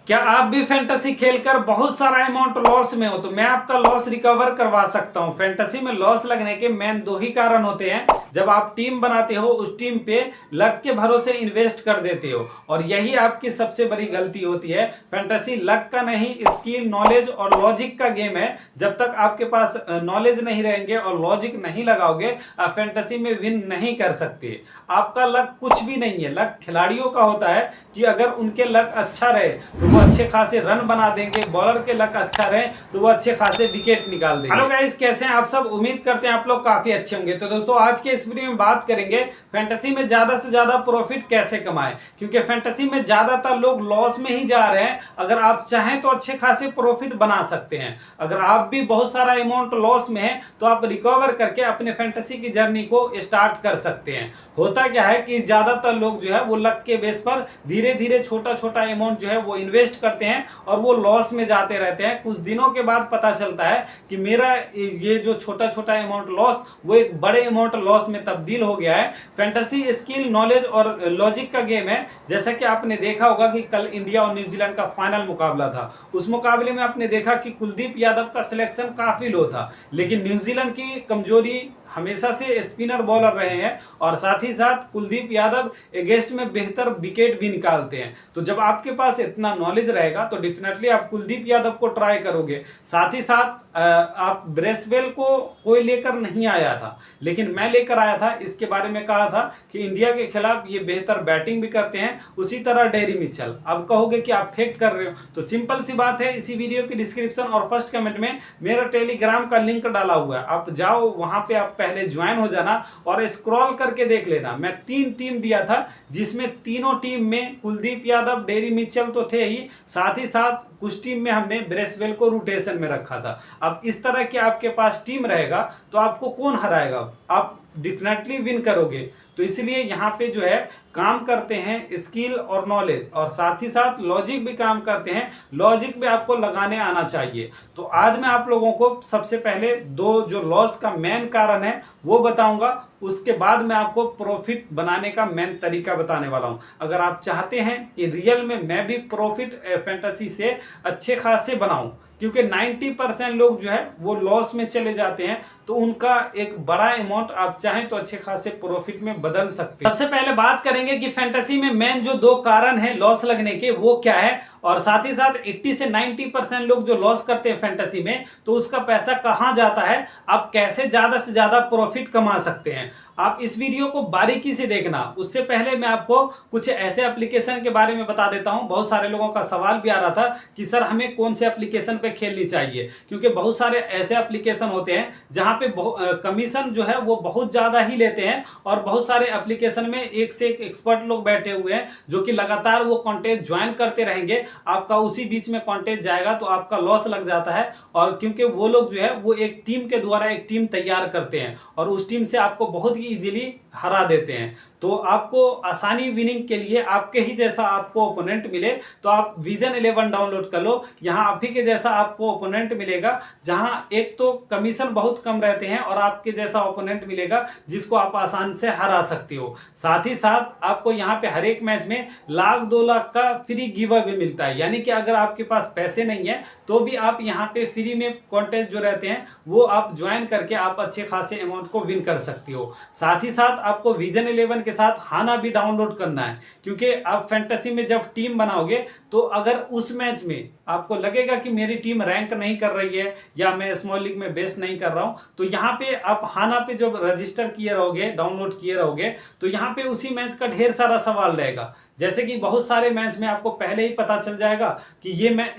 क्या आप भी फैंटेसी खेलकर बहुत सारा अमाउंट लॉस में हो? तो मैं आपका लॉस रिकवर करवा सकता हूं। फैंटेसी में लॉस लगने के मेन दो ही कारण होते हैं। जब आप टीम बनाते हो, उस टीम पे लक के भरोसे इन्वेस्ट कर देते हो, और यही आपकी सबसे बड़ी गलती होती है। फैंटेसी लक का नहीं, स्किल, नॉलेज और लॉजिक का गेम है। जब तक आपके पास नॉलेज नहीं रहेंगे और लॉजिक नहीं लगाओगे, आप फैंटेसी में विन नहीं कर सकते। आपका लक कुछ भी नहीं है। लक खिलाड़ियों का होता है कि अगर उनके लक अच्छा रहे तो वो अच्छे खासे रन बना देंगे। बॉलर के लक अच्छा रहे तो वो अच्छे खासे विकेट निकाल देंगे। हेलो गाइस, कैसे हैं आप सब? उम्मीद करते हैं आप लोग काफी अच्छे होंगे। तो दोस्तों, आज के इस वीडियो में बात करेंगे फैंटेसी में ज्यादा से ज्यादा प्रॉफिट कैसे कमाएं, क्योंकि फैंटेसी में ज्यादातर लोग लॉस में ही जा रहे हैं। अगर आप चाहें तो अच्छे खासे प्रॉफिट बना सकते हैं। अगर आप भी बहुत सारा अमाउंट लॉस में है तो आप रिकवर करके अपने फैंटेसी की जर्नी को स्टार्ट कर सकते हैं। होता क्या है कि ज्यादातर लोग जो है वो लक के बेस पर धीरे धीरे छोटा छोटा अमाउंट जो है वो इन्वेस्ट करते हैं और वो लॉस में जाते रहते हैं। कुछ दिनों के बाद पता चलता है कि मेरा ये जो छोटा छोटा अमाउंट लॉस वो एक बड़े अमाउंट लॉस में तब्दील हो गया है। फैंटेसी स्किल, नॉलेज और लॉजिक का गेम है। जैसा कि आपने देखा होगा कि कल इंडिया और न्यूजीलैंड का फाइनल मुकाबला था। उस मुकाबले में आपने देखा कि कुलदीप यादव का सिलेक्शन काफी लो था, लेकिन न्यूजीलैंड की कमजोरी हमेशा से स्पिनर बॉलर रहे हैं, और साथ ही साथ कुलदीप यादव अगेंस्ट में बेहतर विकेट भी निकालते हैं। तो जब आपके पास इतना नॉलेज रहेगा तो डेफिनेटली आप कुलदीप यादव को ट्राई करोगे। साथ ही साथ आप ब्रेसवेल को कोई लेकर नहीं आया था, लेकिन मैं लेकर आया था। इसके बारे में कहा था कि इंडिया के खिलाफ ये बेहतर बैटिंग भी करते हैं, उसी तरह डेरी मिचेल। अब कहोगे कि आप फेक कर रहे हो, तो सिंपल सी बात है, इसी वीडियो की डिस्क्रिप्शन और फर्स्ट कमेंट में मेरा टेलीग्राम का लिंक डाला हुआ है। आप जाओ, वहां पे आप पहले ज्वाइन हो जाना और स्क्रॉल करके देख लेना। मैं 3 टीम दिया था, जिसमें तीनों टीम में कुलदीप यादव, डेरी मिचेल तो थे ही, साथ ही साथ कुछ टीम में हमने ब्रेसवेल को रोटेशन में रखा था। अब इस तरह की आपके पास टीम रहेगा तो आपको कौन हराएगा? आप डेफिनेटली विन करोगे। तो इसलिए यहाँ पे जो है काम करते हैं स्किल और नॉलेज, और साथ ही साथ लॉजिक भी काम करते हैं। लॉजिक भी आपको लगाने आना चाहिए। तो आज मैं आप लोगों को सबसे पहले दो जो लॉस का मेन कारण है वो बताऊंगा। उसके बाद मैं आपको प्रॉफिट बनाने का मेन तरीका बताने वाला हूं। अगर आप चाहते हैं कि रियल में मैं भी प्रॉफिट फैंटेसी से अच्छे खासे बनाऊं, क्योंकि 90% लोग जो है वो लॉस में चले जाते हैं, तो उनका एक बड़ा अमाउंट आप चाहें तो अच्छे खासे प्रॉफिट में बदल सकते हैं। सबसे पहले बात करेंगे कि फैंटेसी में मेन जो दो कारण है लॉस लगने के वो क्या है, और साथ ही साथ 80 से 90% लोग जो लॉस करते हैं फैंटेसी में, तो उसका पैसा कहां जाता है, आप कैसे ज्यादा से ज्यादा प्रॉफिट कमा सकते हैं। आप इस वीडियो को बारीकी से देखना। उससे पहले मैं आपको कुछ ऐसे एप्लीकेशन के बारे में बता देता हूं। बहुत सारे लोगों का सवाल भी आ रहा था कि सर हमें कौन से एप्लीकेशन पे खेलनी चाहिए, क्योंकि बहुत सारे ऐसे एप्लीकेशन होते हैं जहां पे कमीशन जो है वो बहुत ज्यादा ही लेते हैं, और बहुत सारे एप्लीकेशन में एक से एक एक्सपर्ट लोग बैठे हुए हैं जो कि लगातार वो कॉन्टेस्ट ज्वाइन करते रहेंगे। आपका उसी बीच में कॉन्टेस्ट जाएगा तो आपका लॉस लग जाता है, और क्योंकि वो लोग जो है वो एक टीम के द्वारा एक टीम तैयार करते हैं और उस टीम से आपको बहुत इजीली हरा देते हैं। तो आपको आसानी विनिंग के लिए आपके ही जैसा आपको ओपोनेंट मिले तो आप विजन 11 डाउनलोड कर लो। यहाँ आप ही के जैसा आपको ओपोनेंट मिलेगा, जहाँ एक तो कमीशन बहुत कम रहते हैं और आपके जैसा ओपोनेंट मिलेगा जिसको आप आसान से हरा सकते हो। साथ ही साथ आपको यहाँ पे हर एक मैच में लाख 2 लाख का फ्री गिव अवे मिलता है, यानी कि अगर आपके पास पैसे नहीं है तो भी आप यहाँ पे फ्री में कॉन्टेस्ट जो रहते हैं वो आप ज्वाइन करके आप अच्छे खासे अमाउंट को विन कर सकते हो। साथ ही साथ आपको विजन 11 के साथ हाना भी डाउनलोड करना है, क्योंकि आप फैंटेसी में जब टीम बनाओगे तो अगर उस मैच में आपको लगेगा कि मेरी टीम रैंक नहीं कर रही है या मैं स्मॉल लीग में बेस्ट नहीं कर रहा हूं, तो यहाँ पे आप हाना पे जब रजिस्टर किए रहोगे, डाउनलोड किए रहोगे, तो यहाँ पे उसी मैच का ढेर सारा सवाल रहेगा। जैसे कि बहुत सारे मैच में आपको पहले ही पता चल जाएगा कि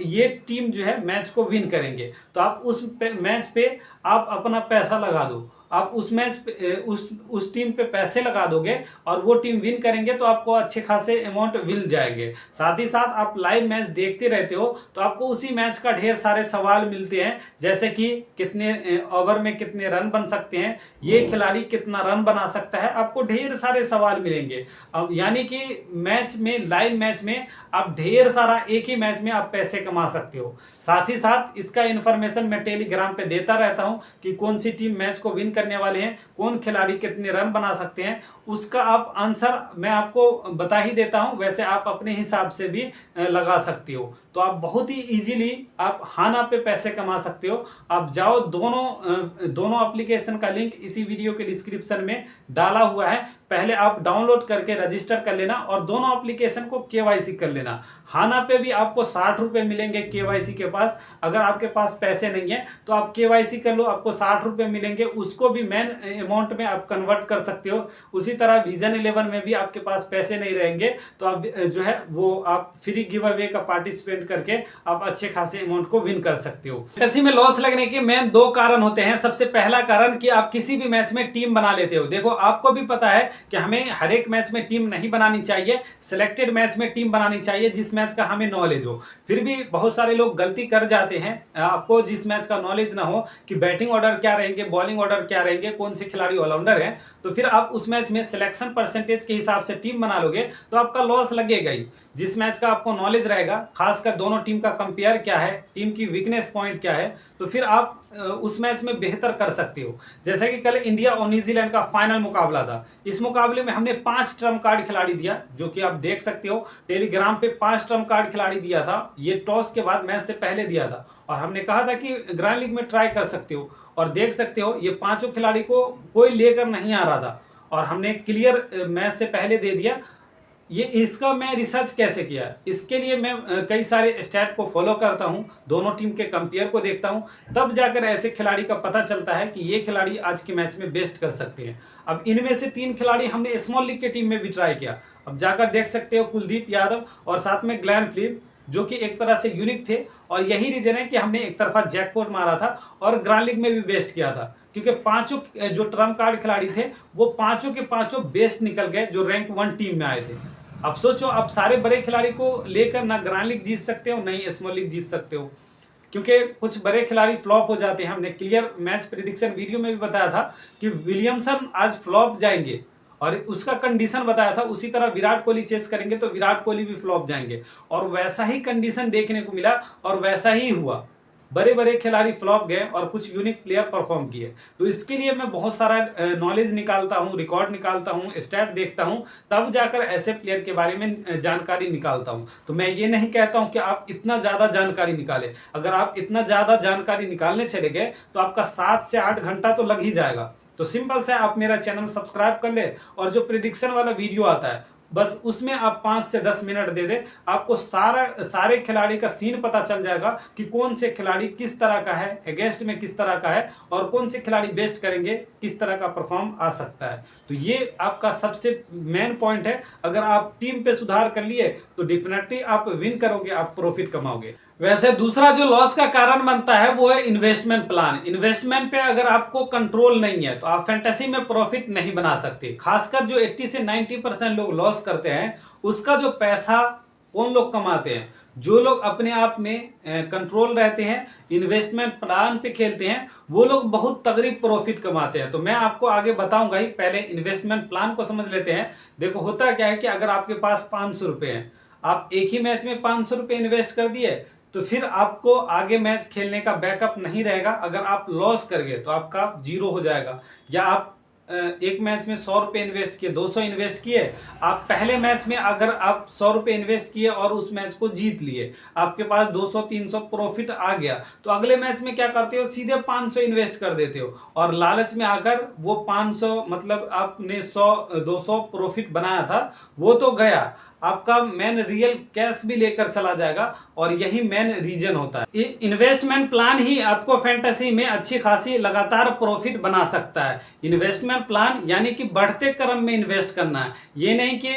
ये टीम जो है मैच को विन करेंगे, तो आप मैच पे आप अपना पैसा लगा दो। आप उस मैच पे उस टीम पे पैसे लगा दोगे और वो टीम विन करेंगे तो आपको अच्छे खासे अमाउंट मिल जाएंगे। साथ ही साथ आप लाइव मैच देखते रहते हो तो आपको उसी मैच का ढेर सारे सवाल मिलते हैं, जैसे कि कितने ओवर में कितने रन बन सकते हैं, ये खिलाड़ी कितना रन बना सकता है, आपको ढेर सारे सवाल मिलेंगे। अब यानी कि मैच में, लाइव मैच में आप ढेर सारा एक ही मैच में आप पैसे कमा सकते हो। साथ ही साथ इसका इंफॉर्मेशन मैं टेलीग्राम पे देता रहता हूं कि कौन सी टीम मैच को विन करने वाले हैं, कौन खिलाड़ी कितने रन बना सकते हैं, उसका आप आंसर मैं आपको बता ही देता हूं। वैसे आप अपने हिसाब से भी लगा सकते हो। तो आप बहुत ही इजीली आप हाना पे पैसे कमा सकते हो। आप जाओ, दोनों एप्लीकेशन का लिंक इसी वीडियो के डिस्क्रिप्शन में डाला हुआ है। पहले आप डाउनलोड करके रजिस्टर कर लेना और दोनों एप्लीकेशन को केवाईसी कर लेना। हाना पे भी आपको 60 रुपए मिलेंगे केवाईसी के पास। अगर आपके पास पैसे नहीं है तो आप केवाईसी कर लो, आपको 60 रुपए मिलेंगे, उसको भी मेन अमाउंट में आप कन्वर्ट कर सकते हो। उसी तरह विजन 11 में भी आपके पास पैसे नहीं रहेंगे तो आप जो है वो आप फ्री गिव अवे का पार्टिसिपेट करके आप अच्छे खासे अमाउंट को विन कर सकते हो। फैंटेसी में लॉस लगने के मेन 2 कारण होते हैं। सबसे पहला कारण कि आप किसी भी मैच में टीम बना लेते हो। देखो, आपको भी पता है कि हमें हर एक मैच में टीम नहीं बनानी चाहिए, सिलेक्टेड मैच में टीम बनानी चाहिए जिस मैच का हमें नॉलेज हो। फिर भी बहुत सारे लोग गलती कर जाते हैं। आपको जिस मैच का नॉलेज ना हो कि बैटिंग ऑर्डर क्या रहेंगे, बॉलिंग ऑर्डर क्या रहेंगे, कौन से खिलाड़ी ऑलराउंडर हैं, तो फिर आप उस मैच में सिलेक्शन परसेंटेज के हिसाब से टीम बना लोगे तो आपका लॉस लगेगा ही। जिस मैच का आपको नॉलेज रहेगा, खासकर दोनों टीम का कंपेयर क्या है, टीम की वीकनेस पॉइंट क्या है, तो फिर आप उस मैच में बेहतर कर सकते हो। जैसे कि कल इंडिया और न्यूजीलैंड का फाइनल मुकाबला था। इस मुकाबले में हमने 5 ट्रम्प कार्ड खिलाड़ी दिया, जो कि आप देख सकते हो टेलीग्राम पे 5 ट्रम्प कार्ड खिलाड़ी दिया था। ये टॉस के बाद मैच से पहले दिया था और हमने कहा था कि ग्रैंड लीग में ट्राई कर सकते हो। और देख सकते हो ये 5 खिलाड़ी को कोई लेकर नहीं आ रहा था और हमने क्लियर मैच से पहले दे दिया। ये इसका मैं रिसर्च कैसे किया, इसके लिए मैं कई सारे स्टैट को फॉलो करता हूं, दोनों टीम के कंपेयर को देखता हूं, तब जाकर ऐसे खिलाड़ी का पता चलता है कि ये खिलाड़ी आज के मैच में बेस्ट कर सकते हैं। अब इनमें से 3 खिलाड़ी हमने स्मॉल लीग के टीम में भी ट्राई किया। अब जाकर देख सकते हो कुलदीप यादव और साथ में ग्लेन फिलिप, जो कि एक तरह से यूनिक थे और यही रीजन है कि हमने एक तरफा जैकपॉट मारा था और ग्रैंड लीग में भी बेस्ट किया था, क्योंकि 5 जो ट्रम्प कार्ड खिलाड़ी थे वो 5 के 5 बेस्ट निकल गए जो रैंक 1 टीम में आए थे। अब सोचो, आप सारे बड़े खिलाड़ी को लेकर ना ग्रैंड लीग जीत सकते हो, नहीं स्मॉल लीग जीत सकते हो, क्योंकि कुछ बड़े खिलाड़ी फ्लॉप हो जाते हैं। हमने क्लियर मैच प्रेडिक्शन वीडियो में भी बताया था कि विलियमसन आज फ्लॉप जाएंगे और उसका कंडीशन बताया था। उसी तरह विराट कोहली चेस करेंगे तो विराट कोहली भी फ्लॉप जाएंगे और वैसा ही कंडीशन देखने को मिला और वैसा ही हुआ। बड़े बड़े खिलाड़ी फ्लॉप गए और कुछ यूनिक प्लेयर परफॉर्म किए। तो इसके लिए मैं बहुत सारा नॉलेज निकालता हूं, रिकॉर्ड निकालता हूं, स्टैट देखता हूं, तब जाकर ऐसे प्लेयर के बारे में जानकारी निकालता हूं। तो मैं ये नहीं कहता हूं कि आप इतना ज़्यादा जानकारी निकालें। अगर आप इतना ज़्यादा जानकारी निकालने चले गए तो आपका 7 से 8 घंटा तो लग ही जाएगा। तो सिंपल से आप मेरा चैनल सब्सक्राइब कर ले और जो प्रेडिक्शन वाला वीडियो आता है बस उसमें आप 5 से 10 मिनट दे दे, आपको सारे खिलाड़ी का सीन पता चल जाएगा कि कौन से खिलाड़ी किस तरह का है, अगेंस्ट में किस तरह का है और कौन से खिलाड़ी बेस्ट करेंगे, किस तरह का परफॉर्म आ सकता है। तो ये आपका सबसे मेन पॉइंट है। अगर आप टीम पे सुधार कर लिए तो डेफिनेटली आप विन करोगे, आप प्रॉफिट कमाओगे। वैसे दूसरा जो लॉस का कारण बनता है वो है इन्वेस्टमेंट प्लान। इन्वेस्टमेंट पे अगर आपको कंट्रोल नहीं है तो आप फैंटेसी में प्रॉफिट नहीं बना सकते। खासकर जो 80 से 90% लोग लॉस करते हैं, उसका जो पैसा कौन लोग कमाते हैं? जो लोग अपने आप में कंट्रोल रहते हैं, इन्वेस्टमेंट प्लान पे खेलते हैं, वो लोग बहुत तगड़ी प्रॉफिट कमाते हैं। तो मैं आपको आगे बताऊंगा ही, पहले इन्वेस्टमेंट प्लान को समझ लेते हैं। देखो, होता क्या है कि अगर आपके पास 500 रुपये हैं, आप एक ही मैच में 500 रुपये इन्वेस्ट कर दिए तो फिर आपको आगे मैच खेलने का बैकअप नहीं रहेगा। अगर आप लॉस कर गए तो आपका 0 हो जाएगा। या आप एक मैच में 100 रुपये इन्वेस्ट किए, 200 इन्वेस्ट किए, आप पहले मैच में अगर आप 100 रुपये इन्वेस्ट किए और उस मैच को जीत लिए, आपके पास 200-300 प्रॉफिट आ गया, तो अगले मैच में क्या करते हो, सीधे 500 इन्वेस्ट कर देते हो और लालच में आकर वो 500 मतलब आपने 100-200 प्रॉफिट बनाया था वो तो गया, आपका मेन रियल कैश भी लेकर चला जाएगा। और यही मेन रीजन होता है। इन्वेस्टमेंट प्लान ही आपको फैंटेसी में अच्छी खासी लगातार प्रॉफिट बना सकता है। इन्वेस्टमेंट प्लान यानी कि बढ़ते क्रम में इन्वेस्ट करना है, ये नहीं कि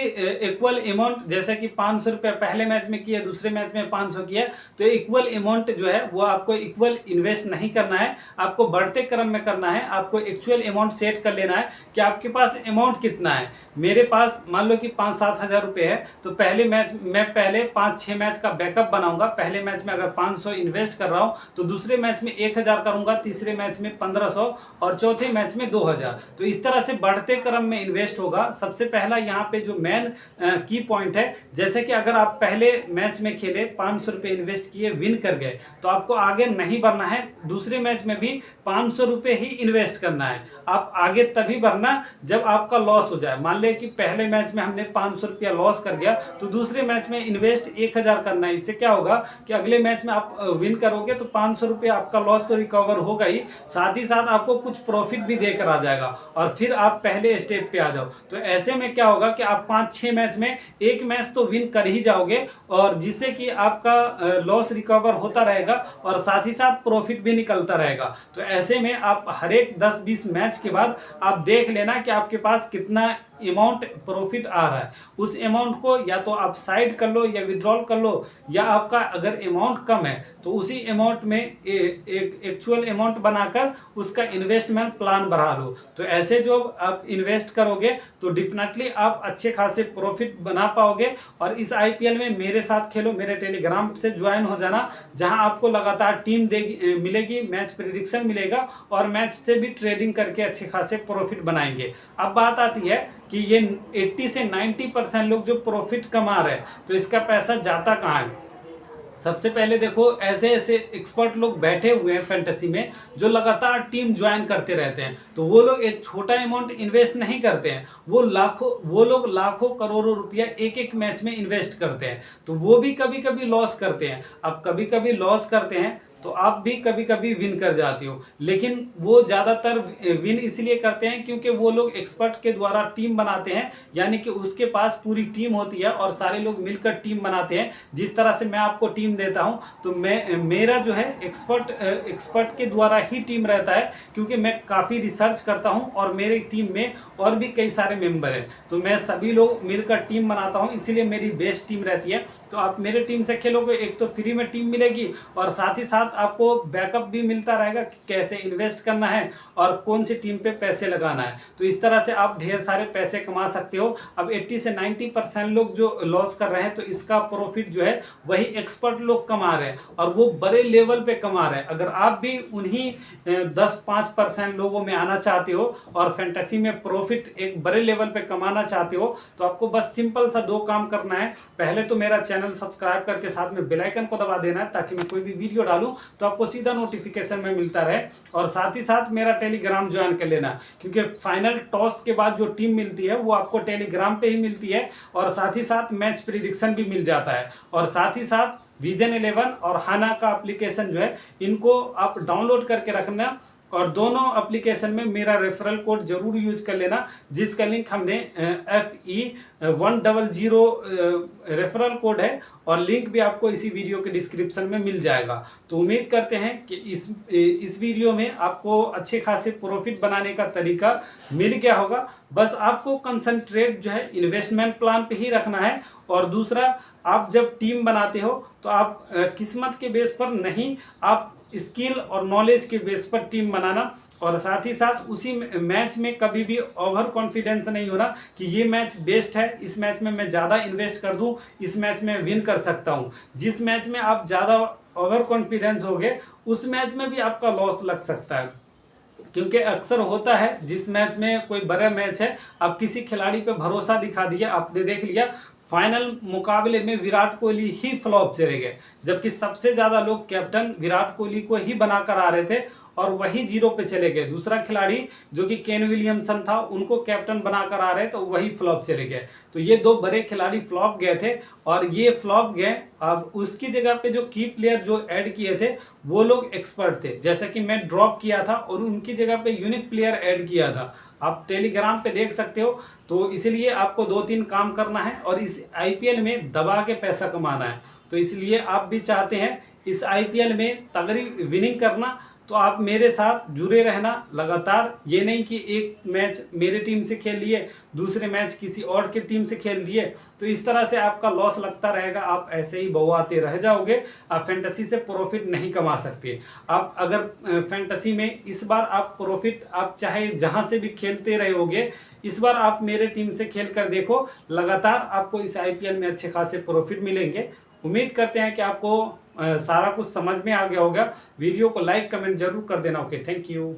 इक्वल अमाउंट, जैसे कि 500 रुपये पहले मैच में किए, दूसरे मैच में 500 किया, तो इक्वल अमाउंट जो है वो आपको इक्वल इन्वेस्ट नहीं करना है, आपको बढ़ते क्रम में करना है। आपको एक्चुअल अमाउंट सेट कर लेना है कि आपके पास अमाउंट कितना है। मेरे पास मान लो कि 5-7 हज़ार रुपये है, तो पहले मैच मैं पहले 5-6 मैच का बैकअप बनाऊंगा। पहले मैच में अगर 500 इन्वेस्ट कर रहा हूं तो दूसरे मैच में 1000 करूंगा, तीसरे मैच में 1500 और चौथे मैच में 2000। तो इस तरह से बढ़ते क्रम में इन्वेस्ट होगा। सबसे पहला यहाँ पे जो मेन की पॉइंट है, जैसे कि अगर आप पहले मैच में खेले 500 रुपये इन्वेस्ट किए, विन कर गए, तो आपको आगे नहीं बढ़ना है। दूसरे मैच में भी 500 रुपये ही इन्वेस्ट करना है। आप आगे तभी बढ़ना जब आपका लॉस हो जाए। मान ले कि पहले मैच में हमने 500 रुपया लॉस कर गया, तो दूसरे मैच में इन्वेस्ट 1000 करना है। इससे क्या होगा कि अगले मैच में आप विन करोगे तो 500 रुपये आपका लॉस तो रिकवर होगा ही, साथ ही साथ आपको कुछ प्रॉफिट भी देकर आ जाएगा और फिर आप पहले स्टेप पे आ जाओ। तो ऐसे में क्या होगा कि आप 5-6 मैच में एक मैच तो विन कर ही जाओगे, और जिससे कि आपका लॉस रिकवर होता रहेगा और साथ ही साथ प्रॉफिट भी निकलता रहेगा। तो ऐसे में आप हर एक 10-20 मैच के बाद आप देख लेना कि आपके पास कितना अमाउंट प्रॉफिट आ रहा है। उस अमाउंट को या तो आप साइड कर लो या विड्रॉल कर लो, या आपका अगर अमाउंट कम है तो उसी अमाउंट में एक एक्चुअल अमाउंट बनाकर उसका इन्वेस्टमेंट प्लान बढ़ा लो। तो ऐसे जो आप इन्वेस्ट करोगे तो डेफिनेटली आप अच्छे खासे प्रॉफिट बना पाओगे। और इस आईपीएल में मेरे साथ खेलो, मेरे टेलीग्राम से ज्वाइन हो जाना, जहां आपको लगातार टीम मिलेगी, मैच प्रेडिक्शन मिलेगा और मैच से भी ट्रेडिंग करके अच्छे खासे प्रॉफिट बनाएंगे। अब बात आती है कि ये 80 से 90% लोग जो प्रॉफिट कमा रहे हैं, तो इसका पैसा जाता कहाँ है। सबसे पहले देखो, ऐसे ऐसे एक्सपर्ट लोग बैठे हुए हैं फैंटेसी में जो लगातार टीम ज्वाइन करते रहते हैं। तो वो लोग एक छोटा अमाउंट इन्वेस्ट नहीं करते हैं, वो लोग लाखों करोड़ों रुपया एक एक मैच में इन्वेस्ट करते हैं। तो वो भी कभी कभी लॉस करते हैं। अब कभी कभी लॉस करते हैं तो आप भी कभी कभी विन कर जाते हो, लेकिन वो ज़्यादातर विन इसलिए करते हैं क्योंकि वो लोग एक्सपर्ट के द्वारा टीम बनाते हैं, यानी कि उसके पास पूरी टीम होती है और सारे लोग मिलकर टीम बनाते हैं। जिस तरह से मैं आपको टीम देता हूं, तो मेरा जो है एक्सपर्ट के द्वारा ही टीम रहता है, क्योंकि मैं काफ़ी रिसर्च करता हूं और मेरी टीम में और भी कई सारे मेंबर हैं। तो मैं सभी लोग मिलकर टीम बनाता हूं, इसीलिए मेरी बेस्ट टीम रहती है। तो आप मेरे टीम से खेलोगे, एक तो फ्री में टीम मिलेगी और साथ ही साथ आपको बैकअप भी मिलता रहेगा कि कैसे इन्वेस्ट करना है और कौन सी टीम पे पैसे लगाना है। तो इस तरह से आप ढेर सारे पैसे कमा सकते हो। अब 80 से 90% लोग जो लॉस कर रहे हैं, तो इसका प्रॉफिट जो है वही एक्सपर्ट लोग कमा रहे हैं और वो बड़े लेवल पे कमा रहे हैं। अगर आप भी उन्हीं 10-5% लोगों में आना चाहते हो और फैंटेसी में प्रॉफिट एक बड़े लेवल पे कमाना चाहते हो, तो आपको बस सिंपल सा 2 काम करना है। पहले तो मेरा चैनल सब्सक्राइब करके साथ में बेल आइकन को दबा देना है, ताकि मैं कोई भी वीडियो डालूं तो आपको सीधा नोटिफिकेशन में मिलता रहे। और साथ ही साथ मेरा टेलीग्राम ज्वाइन कर लेना, क्योंकि फाइनल टॉस के बाद जो टीम मिलती है वो आपको टेलीग्राम पे ही मिलती है और साथ ही साथ मैच प्रेडिक्शन भी मिल जाता है। और साथ ही साथ विजन 11 और हाना का एप्लीकेशन जो है, इनको आप डाउनलोड करके रखना और दोनों एप्लीकेशन में मेरा रेफरल कोड जरूर यूज कर लेना, जिसका लिंक हमने FE100 रेफरल कोड है और लिंक भी आपको इसी वीडियो के डिस्क्रिप्शन में मिल जाएगा। तो उम्मीद करते हैं कि इस वीडियो में आपको अच्छे खासे प्रॉफिट बनाने का तरीका मिल गया होगा। बस आपको कंसंट्रेट जो है इन्वेस्टमेंट प्लान पे ही रखना है। और दूसरा, आप जब टीम बनाते हो तो आप किस्मत के बेस पर नहीं, आप स्किल और नॉलेज के बेस पर टीम बनाना। और साथ ही साथ उसी मैच में कभी भी ओवर कॉन्फिडेंस नहीं होना कि ये मैच बेस्ट है, इस मैच में मैं ज़्यादा इन्वेस्ट कर दूं, इस मैच में विन कर सकता हूं। जिस मैच में आप ज़्यादा ओवर कॉन्फिडेंस होगे, उस मैच में भी आपका लॉस लग सकता है। क्योंकि अक्सर होता है, जिस मैच में कोई बड़ा मैच है, आप किसी खिलाड़ी पे भरोसा दिखा दिया, आपने देख लिया फाइनल मुकाबले में विराट कोहली ही फ्लॉप चले गए, जबकि सबसे ज़्यादा लोग कैप्टन विराट कोहली को ही बनाकर आ रहे थे और वही 0 पे चले गए। दूसरा खिलाड़ी जो कि केन विलियमसन था, उनको कैप्टन बनाकर आ रहे तो वही फ्लॉप चले गए। तो ये 2 बड़े खिलाड़ी फ्लॉप गए थे और ये फ्लॉप गए। अब उसकी जगह पे जो की प्लेयर जो ऐड किए थे वो लोग एक्सपर्ट थे, जैसा कि मैं ड्रॉप किया था और उनकी जगह पे यूनिक प्लेयर ऐड किया था। आप टेलीग्राम पे देख सकते हो। तो इसलिए आपको 2-3 काम करना है और इस आईपीएल में दबा के पैसा कमाना है। तो इसलिए आप भी चाहते हैं इस आईपीएल में तगड़ी विनिंग करना, तो आप मेरे साथ जुड़े रहना लगातार। ये नहीं कि एक मैच मेरे टीम से खेल लिए, दूसरे मैच किसी और की टीम से खेल लिए, तो इस तरह से आपका लॉस लगता रहेगा, आप ऐसे ही बौआते रह जाओगे, आप फैंटेसी से प्रॉफिट नहीं कमा सकते। आप अगर फैंटेसी में इस बार आप प्रॉफिट, आप चाहे जहां से भी खेलते रहोगे, इस बार आप मेरे टीम से खेल कर देखो, लगातार आपको इस आईपीएल में अच्छे खासे प्रॉफिट मिलेंगे। उम्मीद करते हैं कि आपको सारा कुछ समझ में आ गया होगा। वीडियो को लाइक कमेंट जरूर कर देना। Okay, thank you.